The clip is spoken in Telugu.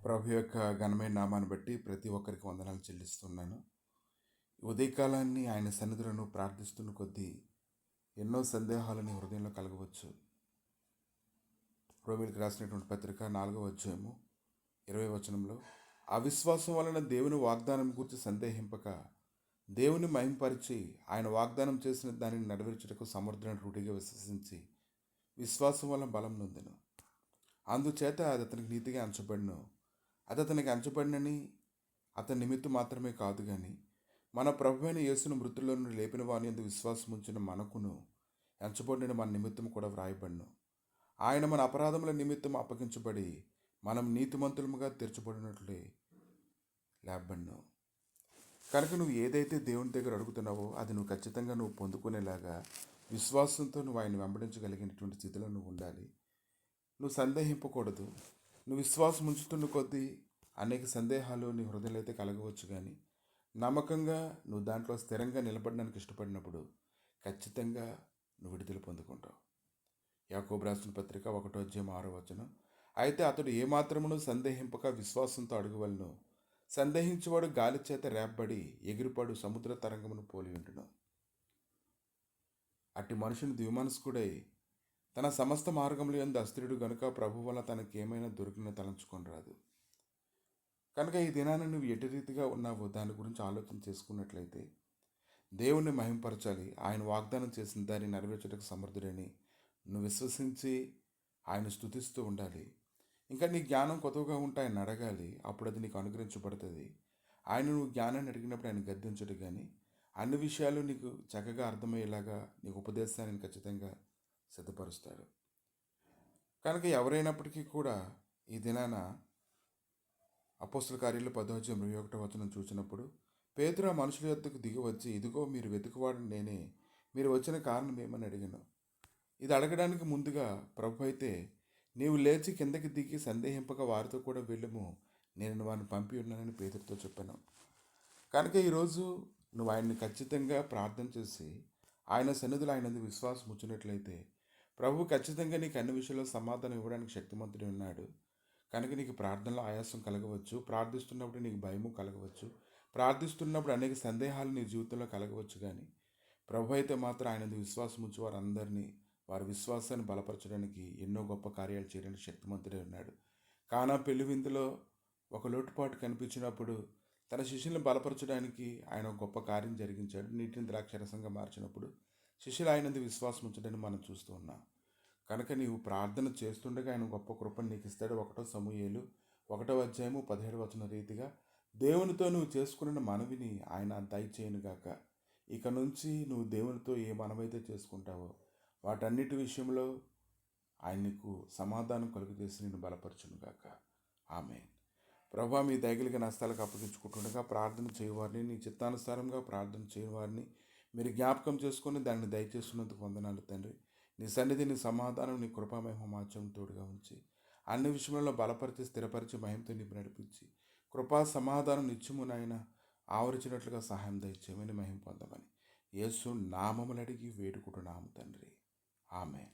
ప్రభు యొక్క ఘనమైన నామాన్ని బట్టి ప్రతి ఒక్కరికి వందనాలు చెల్లిస్తున్నాను. ఈ ఉదయకాలాన్ని ఆయన సన్నిధులను ప్రార్థిస్తున్న కొద్దీ ఎన్నో సందేహాలని హృదయంలో కలగవచ్చు. రోమీయులకు రాసినటువంటి పత్రిక 4వ అధ్యాయము 20వ వచనంలో, అవిశ్వాసం వలన దేవుని వాగ్దానం గురించి సందేహింపక దేవుని మహింపరిచి ఆయన వాగ్దానం చేసిన దానిని నెరవేర్చుటకు సమర్థుడైన రూఢిగా విశ్వసించి విశ్వాసం వలన బలం నొందెను. అందుచేత అది అతనికి నీతిగా ఎంచబడిను. అది అతనికి ఎంచబడినని అతని నిమిత్తం మాత్రమే కాదు కానీ మన ప్రభువైన యేసును మృతుల్లో నుండి లేపిన వాని యందు విశ్వాసం ఉంచిన మనకును ఎంచబడిన మన నిమిత్తం కూడా వ్రాయబడిను. ఆయన మన అపరాధముల నిమిత్తం అప్పగించబడి మనం నీతిమంతులముగా తీర్చబడినట్లే లేపబడిను. కనుక నువ్వు ఏదైతే దేవుని దగ్గర అడుగుతున్నావో అది నువ్వు ఖచ్చితంగా నువ్వు పొందుకునేలాగా విశ్వాసంతో నువ్వు ఆయన వెంబడించగలిగినటువంటి స్థితిలో నువ్వు ఉండాలి. నువ్వు సందేహింపకూడదు. నువ్వు విశ్వాసం ఉంచుతున్న కొద్దీ అనేక సందేహాలు నీ హృదయంలో అయితే కలగవచ్చు, కానీ నమ్మకంగా నువ్వు దాంట్లో స్థిరంగా నిలబడడానికి ఇష్టపడినప్పుడు ఖచ్చితంగా నువ్వు విడుదల పొందుకుంటావు. యాకోబు రాసిన పత్రిక 1వ అధ్యాయం 6వ వచనం, అయితే అతడు ఏమాత్రమును సందేహింపక విశ్వాసంతో అడుగువలను. సందేహించేవాడు గాలి చేత రేపబడి ఎగిరిపడు సముద్ర తరంగమును పోలి ఉండును. అట్టి మనుషుని ద్విమనస్కుడై తన సమస్త మార్గముల యందు అస్థిరుడు గనుక ప్రభు వల్ల తనకేమైనా దొరికిన తలంచుకొని రాదు. కనుక ఈ దినాన్ని నువ్వు ఎటు రీతిగా ఉన్నావో దాని గురించి ఆలోచన చేసుకున్నట్లయితే దేవుణ్ణి మహింపరచాలి. ఆయన వాగ్దానం చేసిన దాన్ని నెరవేర్చడానికి సమర్థుడని నువ్వు విశ్వసించి ఆయన స్తుతిస్తూ ఉండాలి. ఇంకా నీ జ్ఞానం కొత్తగా ఉంటే ఆయన అడగాలి, అప్పుడు అది నీకు అనుగ్రహించబడుతుంది. ఆయన నువ్వు జ్ఞానాన్ని అడిగినప్పుడు ఆయన గద్దించడు, కానీ అన్ని విషయాలు నీకు చక్కగా అర్థమయ్యేలాగా నీకు ఉపదేశాన్ని ఖచ్చితంగా సిద్ధపరుస్తాడు. కనుక ఎవరైనప్పటికీ కూడా ఈ దినాన అపోస్తల కార్యాలు 10వ అధ్యాయం 21వ వచనం చూసినప్పుడు, పేతురు ఆ మనుషుల యొద్దకు దిగి వచ్చి, ఇదిగో మీరు వెతుకువాడని నేనే, మీరు వచ్చిన కారణం ఏమని అడిగాను. ఇది అడగడానికి ముందుగా ప్రభు అయితే, నీవు లేచి కిందకి దిగి సందేహింపక వారితో కూడా వెళ్ళము, నేను వారిని పంపి ఉన్నానని పేతురుతో చెప్పాను. కనుక ఈరోజు నువ్వు ఆయన్ని ఖచ్చితంగా ప్రార్థన చేసి ఆయన సన్నిధిలో ఆయన విశ్వాసం ఉంచినట్లయితే ప్రభు ఖచ్చితంగా నీకు అన్ని విషయాల్లో సమాధానం ఇవ్వడానికి శక్తిమంతుడు ఉన్నాడు. కనుక నీకు ప్రార్థనలో ఆయాసం కలగవచ్చు, ప్రార్థిస్తున్నప్పుడు నీకు భయము కలగవచ్చు, ప్రార్థిస్తున్నప్పుడు అనేక సందేహాలు నీ జీవితంలో కలగవచ్చు, కానీ ప్రభు అయితే మాత్రం ఆయన విశ్వాసం ఉంచి వారందరినీ వారి విశ్వాసాన్ని బలపరచడానికి ఎన్నో గొప్ప కార్యాలు చేయడానికి శక్తిమంతుడే ఉన్నాడు. కానా పెళ్లి విందులో ఒక లోటుపాటు కనిపించినప్పుడు తన శిష్యులను బలపరచడానికి ఆయన ఒక గొప్ప కార్యం జరిగించాడు. నీటిని ద్రాక్షరసంగా మార్చినప్పుడు శిష్యులు ఆయనందు విశ్వాసం ఉంచడాన్ని మనం చూస్తూ ఉన్నాం. కనుక నీవు ప్రార్థన చేస్తుండగా ఆయన గొప్ప కృపను నీకు ఇస్తాడు. 1వ సమూయేలు 1వ అధ్యాయము 17వ వచనం రీతిగా దేవునితో నువ్వు చేసుకున్న మనవిని ఆయన దయచేయనుగాక. ఇక నుంచి నువ్వు దేవునితో ఏ మనవైతే చేసుకుంటావో వాటన్నిటి విషయంలో ఆయన నీకు సమాధానం కలుగజేసి నిన్ను బలపరచునుగాక. ఆమేన్. ప్రభా, మీ దయగలిగిన నష్టాలకు అప్పగించుకుంటుండగా ప్రార్థన చేయవారిని, నీ చిత్తానుసారంగా ప్రార్థన చేయవారిని మీరు జ్ఞాపకం చేసుకొని దాన్ని దయచేస్తున్నందుకు వందనాలు తండ్రి. నీ సన్నిధి, నీ సమాధానం, నీ కృపామహిమ మాత్యం తోడుగా ఉంచి అన్ని విషయంలో బలపరిచి స్థిరపరిచి మహిమతో నింపి నడిపించి కృపా సమాధానం నిత్యము నాయన ఆవరించినట్లుగా సహాయం దయచేయమని మహిమ పొందమని యేసు నామములు అడిగి వేడుకుంటున్నాము తండ్రి. ఆమేన్.